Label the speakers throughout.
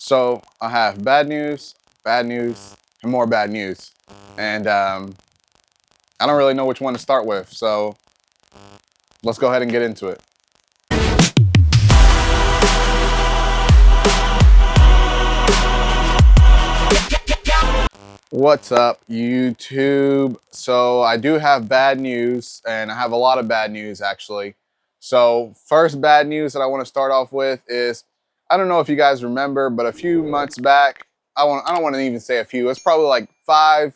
Speaker 1: So I have bad news, and more bad news. And I don't really know which one to start with. So let's go ahead and get into it. What's up, YouTube? So I do have bad news, and I have a lot of bad news actually. So first bad news that I want to start off with is, I don't know if you guys remember, but a few months back, I don't want to even say a few. It's probably like 4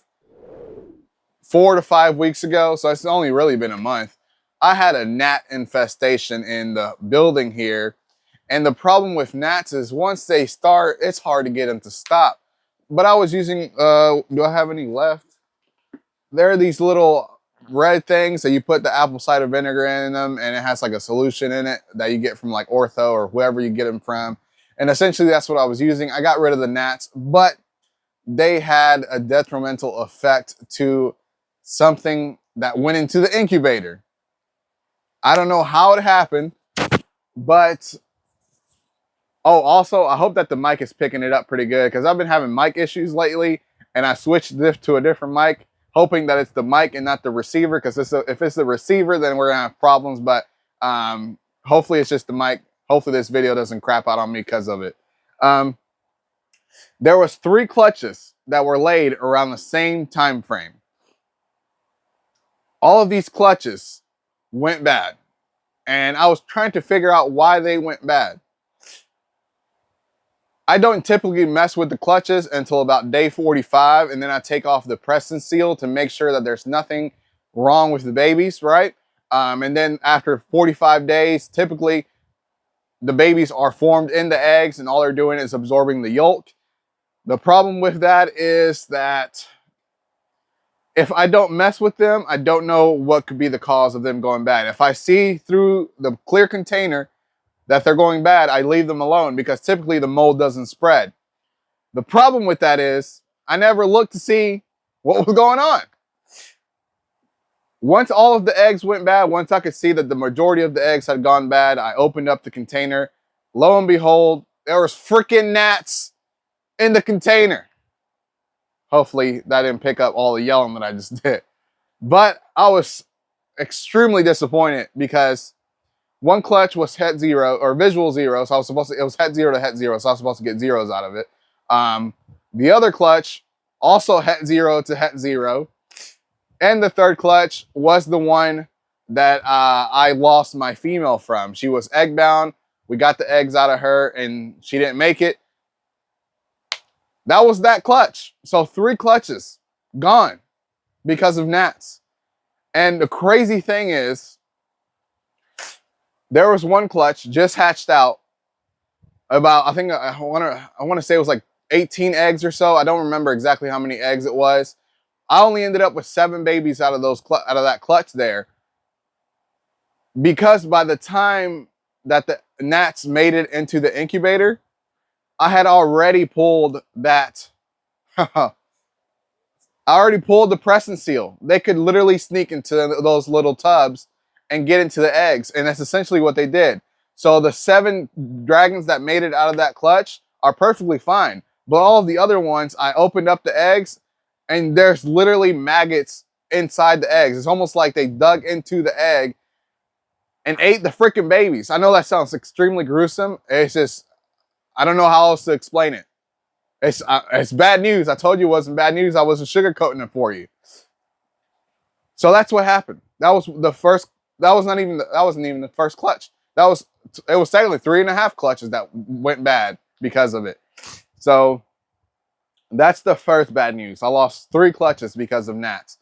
Speaker 1: to 5 weeks ago. So it's only really been a month. I had a gnat infestation in the building here. And the problem with gnats is once they start, it's hard to get them to stop. But I was using, do I have any left? There are these little red things that you put the apple cider vinegar in them, and it has like a solution in it that you get from like Ortho or whoever you get them from. And essentially that's what I was using. I got rid of the gnats, but they had a detrimental effect to something that went into the incubator. I don't know how it happened, but oh, also, I hope that the mic is picking it up pretty good because I've been having mic issues lately, and I switched this to a different mic, hoping that it's the mic and not the receiver. Because if it's the receiver, then we're gonna have problems. But hopefully, it's just the mic. Hopefully, this video doesn't crap out on me because of it. There was 3 clutches that were laid around the same time frame. All of these clutches went bad, and I was trying to figure out why they went bad. I don't typically mess with the clutches until about day 45, and then I take off the press and seal to make sure that there's nothing wrong with the babies, right? And then after 45 days, typically the babies are formed in the eggs, and all they're doing is absorbing the yolk. The problem with that is that if I don't mess with them, I don't know what could be the cause of them going bad. If I see through the clear container that they're going bad, I leave them alone because typically the mold doesn't spread. The problem with that is I never looked to see what was going on. Once all of the eggs went bad, once I could see that the majority of the eggs had gone bad, I opened up the container. Lo and behold, there was freaking gnats in the container. Hopefully that didn't pick up all the yelling that I just did. But I was extremely disappointed because one clutch was het 0 or visual 0, so it was het 0 to het 0, so I was supposed to get zeros out of it. The other clutch also het 0 to het 0, and the third clutch was the one that I lost my female from. She was egg bound. We got the eggs out of her, and she didn't make it. That was that clutch. So 3 clutches gone because of gnats. And the crazy thing is, there was one clutch just hatched out about, I think I want to say it was like 18 eggs or so. I don't remember exactly how many eggs it was. I only ended up with 7 babies out of that clutch there, because by the time that the gnats made it into the incubator, I had already pulled that. I already pulled the press and seal. They could literally sneak into those little tubs and get into the eggs, and that's essentially what they did. So the 7 dragons that made it out of that clutch are perfectly fine, but all of the other ones, I opened up the eggs, and there's literally maggots inside the eggs. It's almost like they dug into the egg and ate the freaking babies. I know that sounds extremely gruesome. It's just, I don't know how else to explain it. It's bad news. I told you it wasn't bad news. I wasn't sugarcoating it for you. So that's what happened. That was the first. That wasn't even the first clutch. It was technically 3.5 clutches that went bad because of it. So that's the first bad news. I lost 3 clutches because of gnats.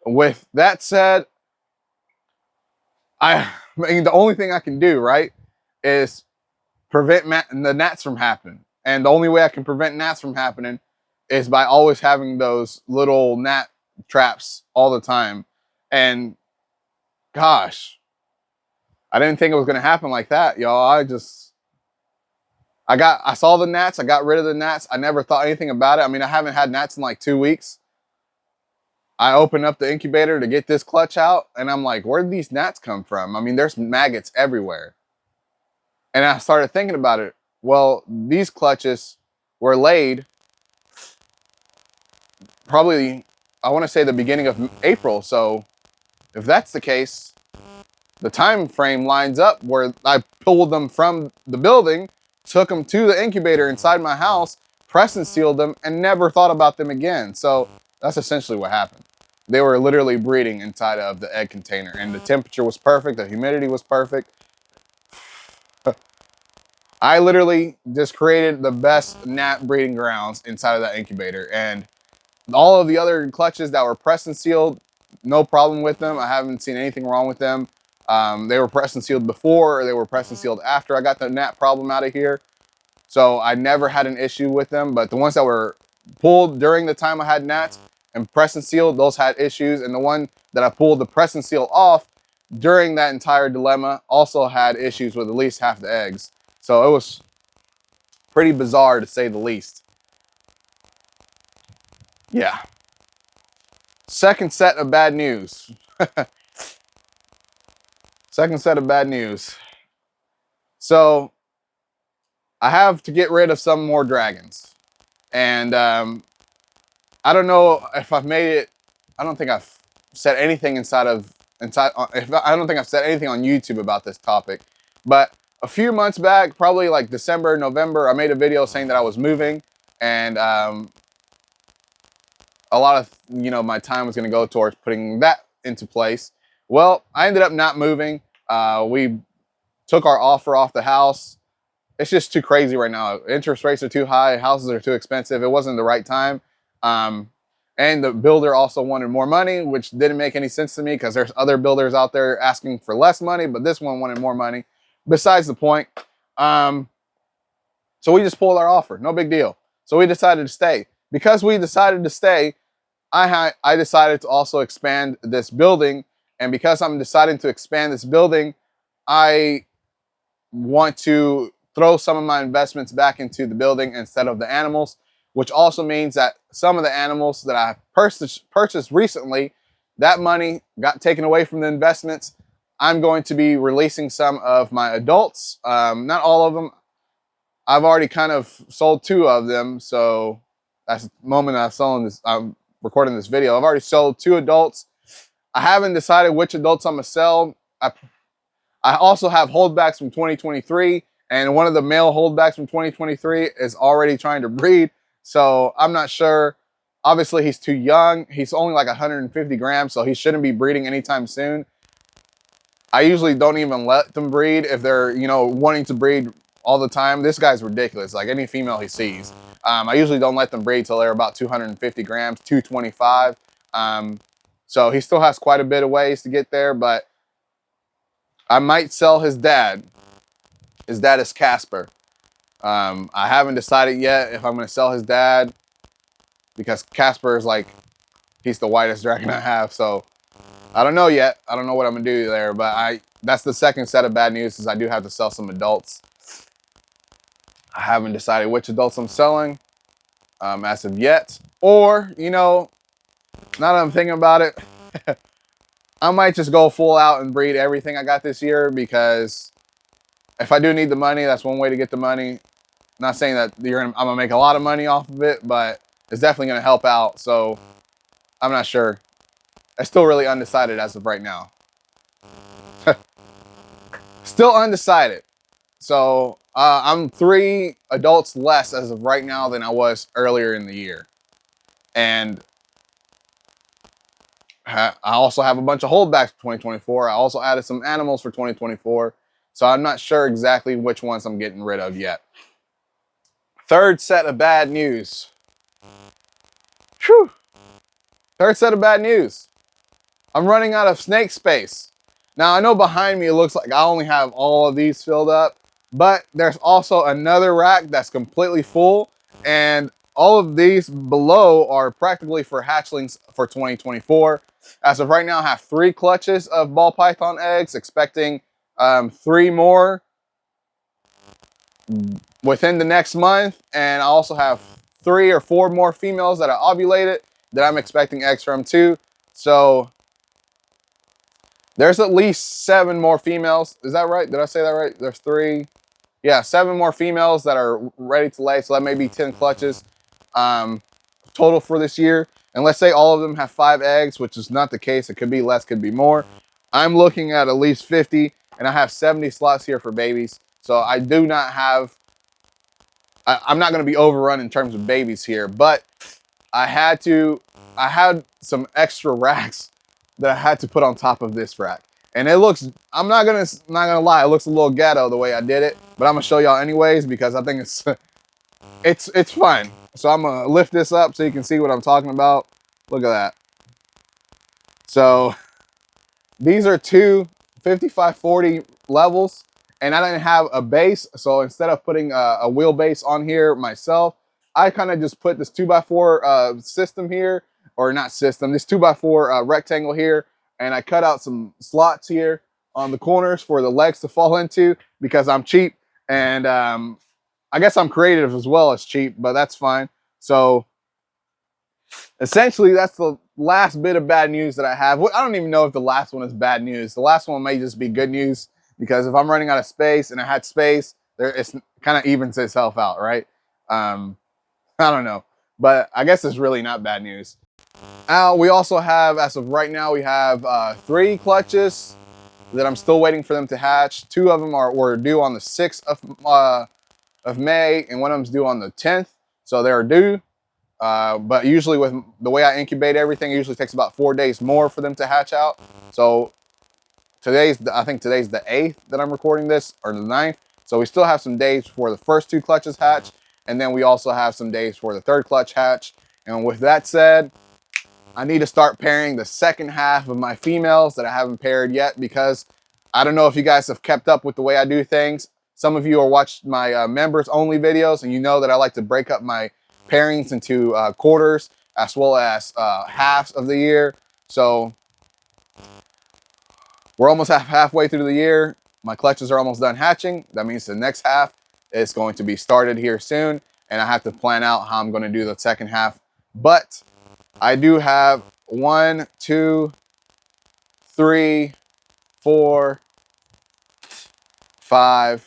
Speaker 1: With that said, I mean, the only thing I can do, right, is prevent the gnats from happening. And the only way I can prevent gnats from happening is by always having those little gnat traps all the time. And gosh, I didn't think it was going to happen like that, y'all. I saw the gnats. I got rid of the gnats. I never thought anything about it. I mean, I haven't had gnats in like 2 weeks. I opened up the incubator to get this clutch out, and I'm like, where did these gnats come from? I mean, there's maggots everywhere. And I started thinking about it. Well, these clutches were laid probably, I want to say the beginning of April. So if that's the case, the time frame lines up where I pulled them from the building, took them to the incubator inside my house, pressed and sealed them, and never thought about them again. So that's essentially what happened. They were literally breeding inside of the egg container, and the temperature was perfect, the humidity was perfect. I literally just created the best gnat breeding grounds inside of that incubator, and all of the other clutches that were pressed and sealed, no problem with them. I haven't seen anything wrong with them. They were pressed and sealed before, or they were pressed and sealed after I got the gnat problem out of here. So I never had an issue with them, but the ones that were pulled during the time I had gnats and pressed and sealed, those had issues. And the one that I pulled the press and seal off during that entire dilemma also had issues with at least half the eggs. So it was pretty bizarre to say the least. Yeah. Second set of bad news. Second set of bad news. So I have to get rid of some more dragons. And I don't know if I've made it. I don't think I've said anything I don't think I've said anything on YouTube about this topic. But a few months back, probably like December, November, I made a video saying that I was moving. And a lot of, my time was going to go towards putting that into place. Well, I ended up not moving. We took our offer off the house. It's just too crazy right now. Interest rates are too high. Houses are too expensive. It wasn't the right time. And the builder also wanted more money, which didn't make any sense to me because there's other builders out there asking for less money, but this one wanted more money. Besides the point. So we just pulled our offer. No big deal. So we decided to stay. Because we decided to stay, I decided to also expand this building. And because I'm deciding to expand this building, I want to throw some of my investments back into the building instead of the animals, which also means that some of the animals that I purchased recently, that money got taken away from the investments. I'm going to be releasing some of my adults, not all of them. I've already kind of sold 2 of them, so that's the moment I'm recording this video. I've already sold 2 adults. I haven't decided which adults I'm gonna sell. I also have holdbacks from 2023, and one of the male holdbacks from 2023 is already trying to breed. So I'm not sure. Obviously, he's too young. He's only like 150 grams, so he shouldn't be breeding anytime soon. I usually don't even let them breed if they're, wanting to breed all the time. This guy's ridiculous. Like any female he sees. I usually don't let them breed till they're about 250 grams, 225. So he still has quite a bit of ways to get there, but I might sell his dad. His dad is Casper. I haven't decided yet if I'm going to sell his dad because Casper is like, he's the whitest dragon I have. So I don't know yet. I don't know what I'm going to do there, but that's the second set of bad news is I do have to sell some adults. I haven't decided which adults I'm selling as of yet. Or, now that I'm thinking about it, I might just go full out and breed everything I got this year because if I do need the money, that's one way to get the money. Not saying that I'm gonna make a lot of money off of it, but it's definitely gonna help out. So I'm not sure. I'm still really undecided as of right now. Still undecided. So I'm 3 adults less as of right now than I was earlier in the year. And I also have a bunch of holdbacks for 2024. I also added some animals for 2024. So I'm not sure exactly which ones I'm getting rid of yet. Third set of bad news. Whew. Third set of bad news. I'm running out of snake space. Now I know behind me it looks like I only have all of these filled up, but there's also another rack that's completely full, and all of these below are practically for hatchlings for 2024. As of right now, I have 3 clutches of ball python eggs, expecting 3 more within the next month, and I also have 3 or 4 more females that are ovulated that I'm expecting eggs from too. So there's at least 7 more females. Is that right? Did I say that right? There's 3, yeah, 7 more females that are ready to lay. So that may be 10 clutches total for this year. And let's say all of them have 5 eggs, which is not the case. It could be less, could be more. I'm looking at least 50, and I have 70 slots here for babies. So I do not have, I'm not going to be overrun in terms of babies here, but I had some extra racks that I had to put on top of this rack. And it looks, I'm not gonna lie, it looks a little ghetto the way I did it, but I'm gonna show y'all anyways because I think it's fine. So I'm gonna lift this up so you can see what I'm talking about. Look at that. So these are two 5540 levels, and I didn't have a base. So instead of putting a wheelbase on here myself, I kind of just put this 2x4 system here, or not system, this 2x4 rectangle here, and I cut out some slots here on the corners for the legs to fall into because I'm cheap, and I guess I'm creative as well as cheap, but that's fine. So essentially, that's the last bit of bad news that I have. I don't even know if the last one is bad news. The last one may just be good news because if I'm running out of space and I had space, it kind of evens itself out, right? I don't know, but I guess it's really not bad news. We also have, as of right now, we have 3 clutches that I'm still waiting for them to hatch. 2 of them were due on the 6th of May, and one of them's due on the 10th, so they're due. But usually with the way I incubate everything, it usually takes about 4 days more for them to hatch out. So I think today's the 8th that I'm recording this, or the 9th. So we still have some days before the first 2 clutches hatch. And then we also have some days for the 3rd clutch hatch. And with that said, I need to start pairing the second half of my females that I haven't paired yet, because I don't know if you guys have kept up with the way I do things. Some of you are watching my members only videos, and you know that I like to break up my pairings into quarters as well as halves of the year. So we're almost halfway through the year. My clutches are almost done hatching. That means the next half is going to be started here soon, and I have to plan out how I'm going to do the second half. But I do have 1, 2, 3, 4, 5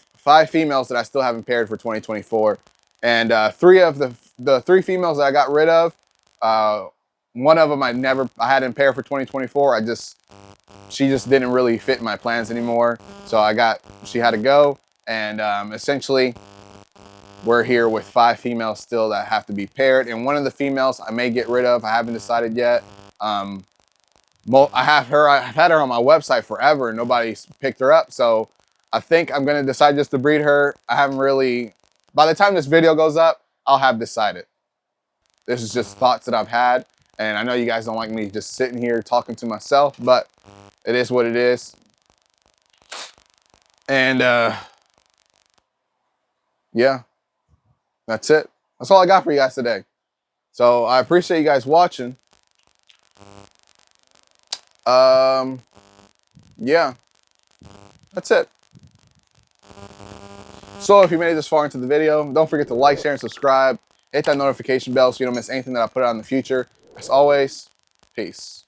Speaker 1: females that I still haven't paired for 2024, and 3 of the 3 females that I got rid of, one of them I hadn't paired for 2024. She just didn't really fit my plans anymore, so she had to go, and essentially we're here with 5 females still that have to be paired, and one of the females I may get rid of. I haven't decided yet. I've had her on my website forever and nobody's picked her up, so I think I'm going to decide just to breed her. I haven't really, by the time this video goes up, I'll have decided. This is just thoughts that I've had, and I know you guys don't like me just sitting here talking to myself, but it is what it is. And yeah, that's it. That's all I got for you guys today. So I appreciate you guys watching. Yeah, that's it. So if you made it this far into the video, don't forget to like, share, and subscribe. Hit that notification bell so you don't miss anything that I put out in the future. As always, peace.